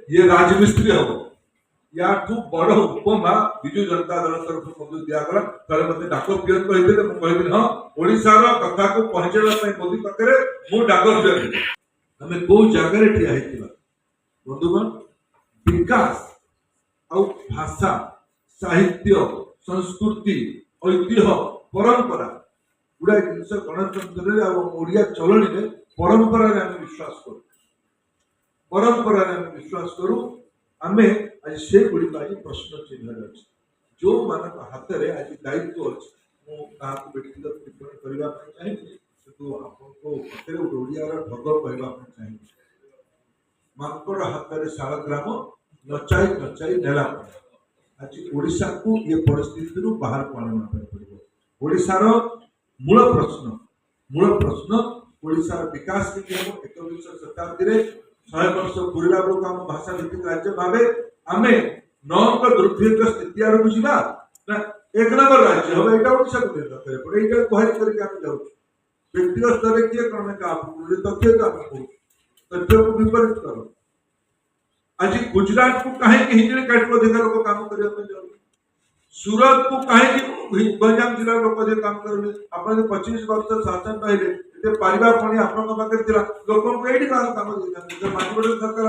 ये राजमिस्त्री हम या बड़ उपमा विजु जनता दल तरफ मध्य दिगला थे मत डाक पियन कहते हाँ ओडार कथा को पहुंचाई मोदी पाखे मु डाक पियन आम कौ जगार ठिया बंधुगण विकास आ भाषा साहित्य संस्कृति ऐतिह्य परंपरा गुड़ा जिन गणतंत्र ओडिया चलनी में परंपरा विश्वास करूँ परंपरा विश्वास करूँ आम आज से गुड़िक आज प्रश्न चिन्ह अच्छे जो मान हाथ में आज दायित्व अच्छे मुझे व्यक्तिगत टिप्पणी करने चाहिए किंतु आपको ओडियार ढग कहवाई चाहिए माकड़ हाथ में शालग्राम नचाई नचाई नेला आज ओडिशा को ये परिस्थिति बाहर को आने पड़ो ओडिशार मूल प्रश्न ओडिशार विकास के 21 शताब्दी में 100 वर्ष पूरा बेलू आम भाषा भित्तिक राज्य भाव आम 9 दुर्भिक्ष स्थिति आड़क जा एक नंबर राज्य हम यहाँ ओडिशा को निर्णय पड़े ये गुहारी करके जाऊँ व्यक्तिगत स्तर किए कौन क्या तथ्य तो आप तथ्य को विपरीत करो आज गुजरात को कहीं हिंदी काट अधिकार लोग काम करने सूरत को कहीं गंजाम जिला लोक अधिक काम करेंगे आप 25 वर्ष शासन रहे पारिबा पानी आपलोक ये काम मानगढ़ सरकार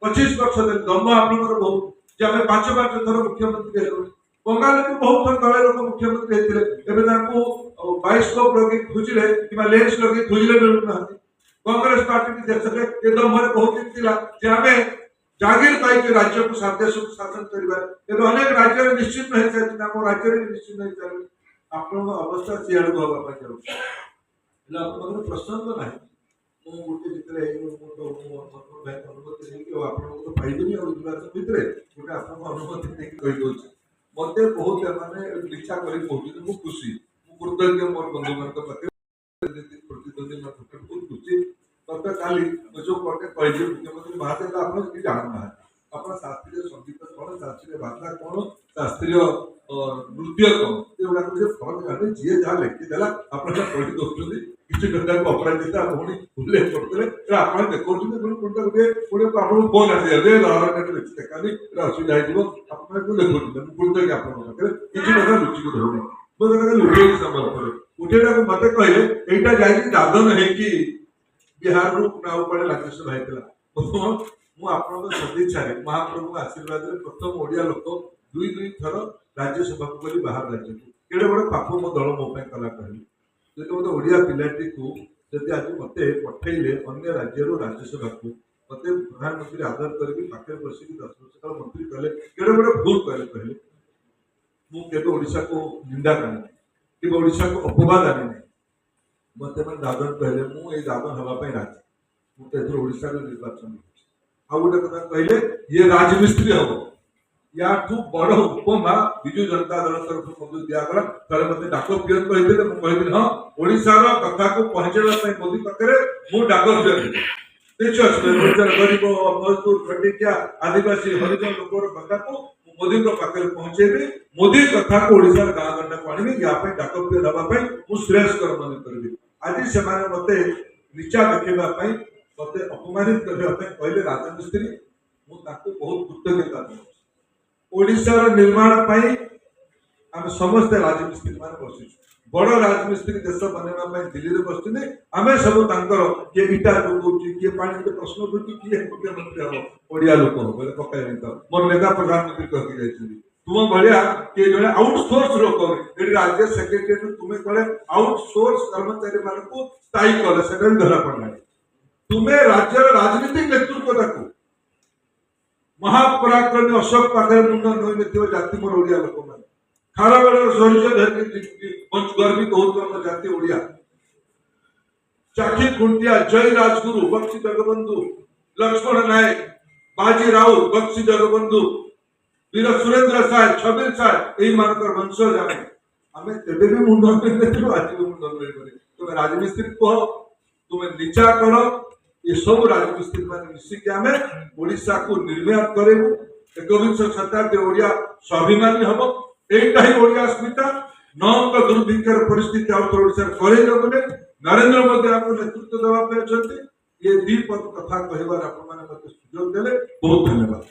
25 वर्ष दम आप बहुत जे आम 5 थर मुख्यमंत्री बंगाल को बहुत थर तले लोक मुख्यमंत्री होते बायोस्कोप लगे खोजिले कि लेंस लगे खोजिले मिलूना कांग्रेस पार्टी देश में ये दम बहुत दिन आम जागीर पाई राज्य को साध्य सुख शासन करवा अनेक राज्य निश्चित नहीं चलती आम राज्य निश्चित नहीं चल आप अवस्था सी आड़ हाँपाई जाऊँ प्रश्न तो ना गोटे जितने अनुमति नहीं आप पाइबे निर्वाचन भितर गोटे आप अनुमति नहीं कहीदे मत बहुत मैंने इच्छा कर खुशी कृतज्ञ मोर बंधु मान प्रतिद्वंदी बहुत खुशी तब काली जो कटे कहली मुख्यमंत्री महादेव आप जानना आप शास्त्रीय संगीत कौन शास्त्रीय भाषा कौन शास्त्रीय नृत्य कौन ये फरक जाने जी जहाँ लिखिदेला आप पढ़ी दौरान किसी कथा को अपराजिता भौणी उल्लेख करते आप देखते गोटे आप फोन आसे देखानी असुविधा आपको देखते कृतज्ञ आप किसी कथा लुचिक धरुनी मो कथा लुटे समय उठेटा मत कहले यहाँ जाए दादन है बिहार रूपड़े राज्यसभा होता मुझे सदिच्छा महाप्रभु आशीर्वाद प्रथम ओडिया लोक दुई दुई थर राज्यसभा को गली बाहर राज्य को केड़े बड़े पाप मो दल मो कला कहली जो गोटे ओडिया पिलाटी को जब आज मत पठेले अन्य राज्य राज्यसभा को मत प्रधानमंत्री आदर करके पाखे बसिक 10 वर्ष काल मंत्री कहले केड़े बड़े भूल कहले मुझे ओडिशा को निंदा करनी कि ओडिशा को अपवाद आने मत मैंने दादन कहले मुझे दादन हाँपाई राजी मुझे ओडिशा निर्वाचन आ गोटे कथा कहले ये राजमिस्त्री हम यहाँ बड़ उपमा विजु जनता दल तरफ मध्य दिगला थे मत डाक पियन कहते हाँ ओडार कथा को पहुंचाई मोदी पाखे मु डाक पियन गरीब मजदूर खटिया आदिवासी हरिजन लोकर कथा को मोदी पाखे पहुंचेबी मोदी कथा को ओडार गाँ गंडा को आनी या डाक पियन हाँपाई मुझे श्रेयस्कर मन करी आज से मत नीचा देखापी मत अपमानित करने कहले राजमिस्त्री मुझे बहुत कृतज्ञता ओडिशार निर्माण आम समस्ते राजमिस्त्री मान बस बड़ राजमिस्त्री देश बनवाई दिल्ली में बसते आम सब किए इटा जोड़ी किए पा प्रश्न उठू किए मुख्यमंत्री हम ओडिया लोक हम बोले पकाई तो मोर नेता प्रधानमंत्री कहके जाइए तुम भाया किए जो आउटसोर्स लोक ये राज्य सेक्रेटरी तुम्हें कले आउटसोर्स कर्मचारी मान स्थायी कले से धरा पड़ा तुम्हें राज्य राजनीतिक नेतृत्व को महापराक्रमी अशोक पाखे मुंड नई जाति मोर ओडिया लोक मैंने खारबेल शौर्य गर्वित होता जाति ओडिया चाखी खुंटिया जय राजगुरु बक्सी जगबंधु लक्ष्मण नायक बाजी राउत बक्सी जगबंधु वीर सुरेंद्र साय छबिल साय यही मानकर वंशज आम तेबे भी मुंड आज भी मुंड तुम राजमिस्त्री कह तुम्हें नीचा कर ये सब राजमिस्त्री मैंने मिसिक आम ओडिशा को निर्माण करें 21 शताब्दी ओडिया स्वाभिमानी हम यहीटा ही ओडिया अस्मिता न दुर्भिक्षर परिस्थिति आउथर ओडिशा करे नरेंद्र मोदी आपको नेतृत्व देवाई अच्छा ये द्विपद कथा कहबार आपण मैंने मत सुजोग देले बहुत धन्यवाद।